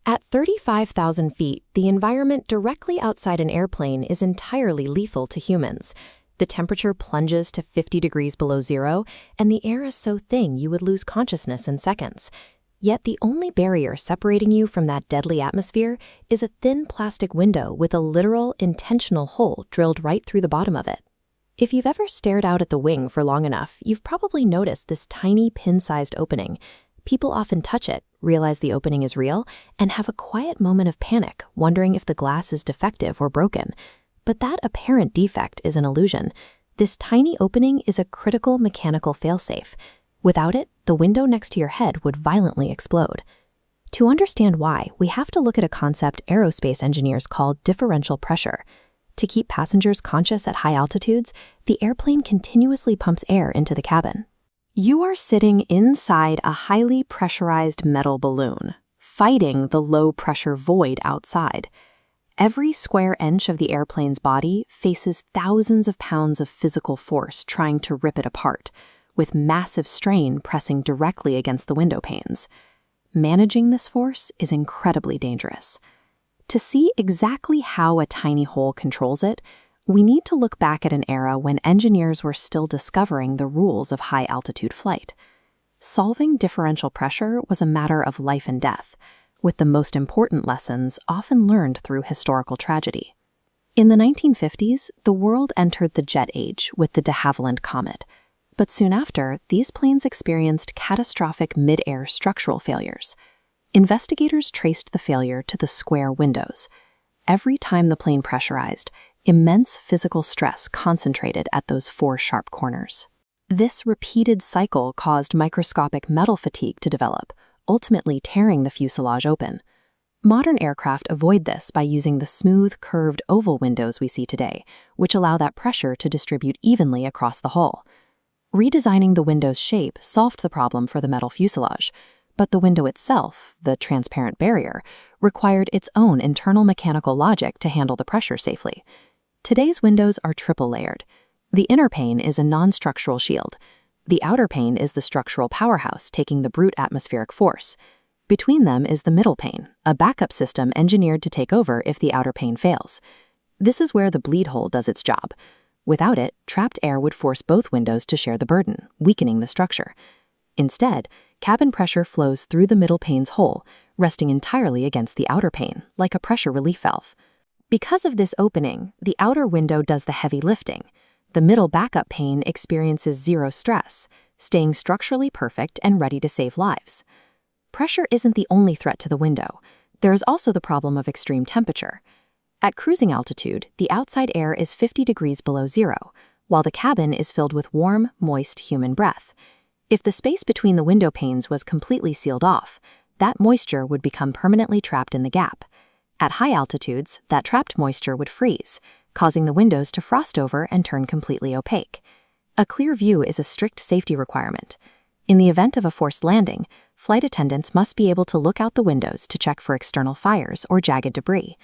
At 35,000 feet, the environment directly outside an airplane is entirely lethal to humans. The temperature plunges to 50 degrees below zero, and the air is so thin you would lose consciousness in seconds. Yet the only barrier separating you from that deadly atmosphere is a thin plastic window with a literal, intentional hole drilled right through the bottom of it. If you've ever stared out at the wing for long enough, you've probably noticed this tiny pin-sized opening. People often touch it, realize the opening is real, and have a quiet moment of panic, wondering if the glass is defective or broken. But that apparent defect is an illusion. This tiny opening is a critical mechanical failsafe. Without it, the window next to your head would violently explode. To understand why, we have to look at a concept aerospace engineers call differential pressure. To keep passengers conscious at high altitudes, the airplane continuously pumps air into the cabin. You are sitting inside a highly pressurized metal balloon, fighting the low-pressure void outside. Every square inch of the airplane's body faces thousands of pounds of physical force trying to rip it apart, with massive strain pressing directly against the window panes. Managing this force is incredibly dangerous. To see exactly how a tiny hole controls it, we need to look back at an era when engineers were still discovering the rules of high-altitude flight. Solving differential pressure was a matter of life and death, with the most important lessons often learned through historical tragedy. In the 1950s, the world entered the jet age with the Havilland Comet, but soon after, these planes experienced catastrophic mid-air structural failures. Investigators traced the failure to the square windows. Every time the plane pressurized, immense physical stress concentrated at those four sharp corners. This repeated cycle caused microscopic metal fatigue to develop, ultimately tearing the fuselage open. Modern aircraft avoid this by using the smooth, curved oval windows we see today, which allow that pressure to distribute evenly across the hull. Redesigning the window's shape solved the problem for the metal fuselage, but the window itself, the transparent barrier, required its own internal mechanical logic to handle the pressure safely. Today's windows are triple-layered. The inner pane is a non-structural shield. The outer pane is the structural powerhouse taking the brute atmospheric force. Between them is the middle pane, a backup system engineered to take over if the outer pane fails. This is where the bleed hole does its job. Without it, trapped air would force both windows to share the burden, weakening the structure. Instead, cabin pressure flows through the middle pane's hole, resting entirely against the outer pane, like a pressure relief valve. Because of this opening, the outer window does the heavy lifting. The middle backup pane experiences zero stress, staying structurally perfect and ready to save lives. Pressure isn't the only threat to the window. There is also the problem of extreme temperature. At cruising altitude, the outside air is 50 degrees below zero, while the cabin is filled with warm, moist human breath. If the space between the window panes was completely sealed off, that moisture would become permanently trapped in the gap. At high altitudes, that trapped moisture would freeze, causing the windows to frost over and turn completely opaque. A clear view is a strict safety requirement. In the event of a forced landing, flight attendants must be able to look out the windows to check for external fires or jagged debris.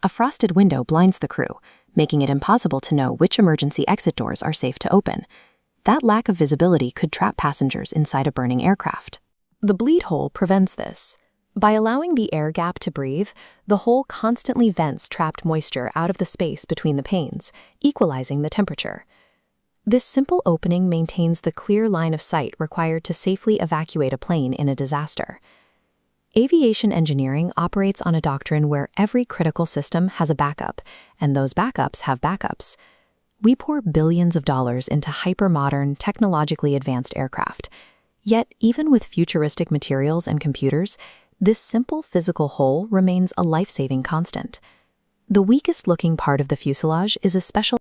A frosted window blinds the crew, making it impossible to know which emergency exit doors are safe to open. That lack of visibility could trap passengers inside a burning aircraft. The bleed hole prevents this. By allowing the air gap to breathe, the hole constantly vents trapped moisture out of the space between the panes, equalizing the temperature. This simple opening maintains the clear line of sight required to safely evacuate a plane in a disaster. Aviation engineering operates on a doctrine where every critical system has a backup, and those backups have backups. We pour billions of dollars into hyper-modern, technologically advanced aircraft. Yet, even with futuristic materials and computers, this simple physical hole remains a life-saving constant. The weakest-looking part of the fuselage is a special